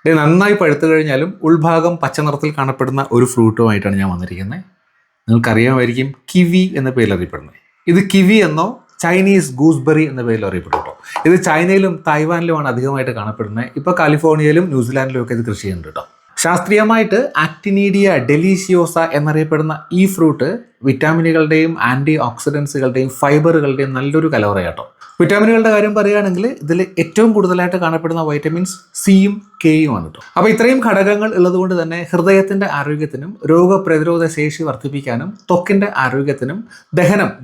ഇത് നന്നായി പഴുത്തു കഴിഞ്ഞാലും ഉൾഭാഗം പച്ച നിറത്തിൽ കാണപ്പെടുന്ന ഒരു ഫ്രൂട്ടുമായിട്ടാണ് ഞാൻ വന്നിരിക്കുന്നത്. നിങ്ങൾക്കറിയാമായിരിക്കും കിവി എന്ന പേരിൽ അറിയപ്പെടുന്നത്. ഇത് കിവി എന്നോ ചൈനീസ് ഗൂസ്ബെറി എന്ന പേരിൽ അറിയപ്പെടും കേട്ടോ. ഇത് ചൈനയിലും തായ്വാനിലുമാണ് അധികമായിട്ട് കാണപ്പെടുന്നത്. ഇപ്പോൾ കാലിഫോർണിയയിലും ന്യൂസിലാൻഡിലും ഒക്കെ ഇത് കൃഷി ചെയ്യുന്നുണ്ട് കേട്ടോ. ശാസ്ത്രീയമായിട്ട് ആക്ടിനീഡിയ ഡെലീഷ്യോസ എന്നറിയപ്പെടുന്ന ഈ ഫ്രൂട്ട് വിറ്റാമിനുകളുടെയും ആൻറ്റി ഓക്സിഡൻസുകളുടെയും ഫൈബറുകളുടെയും നല്ലൊരു കലവറയാട്ടോ. വിറ്റാമിനുകളുടെ കാര്യം പറയുകയാണെങ്കിൽ ഇതിൽ ഏറ്റവും കൂടുതലായിട്ട് കാണപ്പെടുന്ന വൈറ്റമിൻസ് സിയും കെയുമാണ് കേട്ടോ. അപ്പോൾ ഇത്രയും ഘടകങ്ങൾ ഉള്ളതുകൊണ്ട് തന്നെ ഹൃദയത്തിൻ്റെ ആരോഗ്യത്തിനും രോഗപ്രതിരോധ ശേഷി വർദ്ധിപ്പിക്കാനും ത്വക്കിൻ്റെ ആരോഗ്യത്തിനും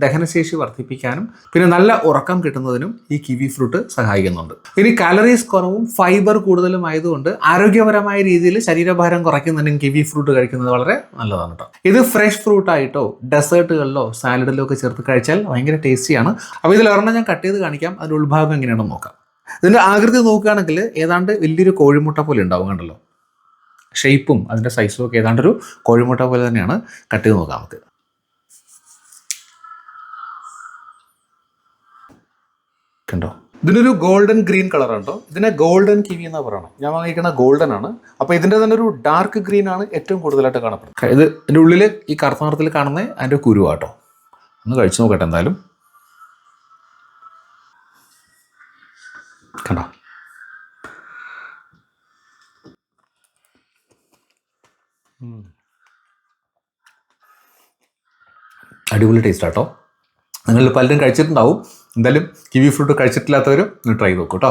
ദഹനശേഷി വർദ്ധിപ്പിക്കാനും പിന്നെ നല്ല ഉറക്കം കിട്ടുന്നതിനും ഈ കിവി ഫ്രൂട്ട് സഹായിക്കുന്നുണ്ട്. ഇനി കാലറീസ് കുറവും ഫൈബർ കൂടുതലും ആയതുകൊണ്ട് ആരോഗ്യപരമായ രീതിയിൽ ശരീരഭാരം കുറയ്ക്കുന്നതിനും കിവി ഫ്രൂട്ട് കഴിക്കുന്നത് വളരെ നല്ലതാണ് കേട്ടോ. ഇത് ഫ്രഷ് ഫ്രൂട്ടായിട്ടോ ഡെസേർട്ടുകളിലോ സാലഡിലോ ഒക്കെ ചേർത്ത് കഴിച്ചാൽ ഭയങ്കര ടേസ്റ്റിയാണ്. അപ്പോൾ ഇതിലൊരെണ്ണം ഞാൻ കട്ട് ചെയ്ത് കാണിക്കാം. അതിൻ്റെ ഉൾഭാഗം എങ്ങനെയാണെന്ന് നോക്കാം. ഇതിൻ്റെ ആകൃതി നോക്കുകയാണെങ്കിൽ ഏതാണ്ട് വലിയൊരു കോഴിമുട്ട പോലെ ഉണ്ടാവും. കണ്ടല്ലോ, ഷേപ്പും അതിൻ്റെ സൈസും ഒക്കെ ഏതാണ്ടൊരു കോഴിമുട്ട പോലെ തന്നെയാണ്. കട്ട് ചെയ്ത് നോക്കാം നമുക്ക്. കണ്ടോ, ഇതിനൊരു ഗോൾഡൻ ഗ്രീൻ കളറാണ് കേട്ടോ. ഇതിനെ ഗോൾഡൻ കിവി എന്നാണ് പറയുന്നത്. ഞാൻ വാങ്ങിക്കുന്ന ഗോൾഡൻ ആണ്. അപ്പോൾ ഇതിൻ്റെ തന്നെ ഒരു ഡാർക്ക് ഗ്രീൻ ആണ് ഏറ്റവും കൂടുതലായിട്ട് കാണപ്പെടുന്നത്. ഇത് ഇതിൻ്റെ ഉള്ളിൽ ഈ കറുത്ത നിറത്തിൽ കാണുന്നത് അതിൻ്റെ കുരുവാട്ടോ. ഒന്ന് കഴിച്ചു നോക്കട്ടെ എന്തായാലും. കണ്ടോ, അടിപൊളി ടേസ്റ്റ് ആട്ടോ. നിങ്ങൾ പലരും കഴിച്ചിട്ടുണ്ടാവും. എന്തായാലും കിവി ഫ്രൂട്ട് കഴിച്ചിട്ടില്ലാത്തവരും ട്രൈ നോക്കൂ കേട്ടോ.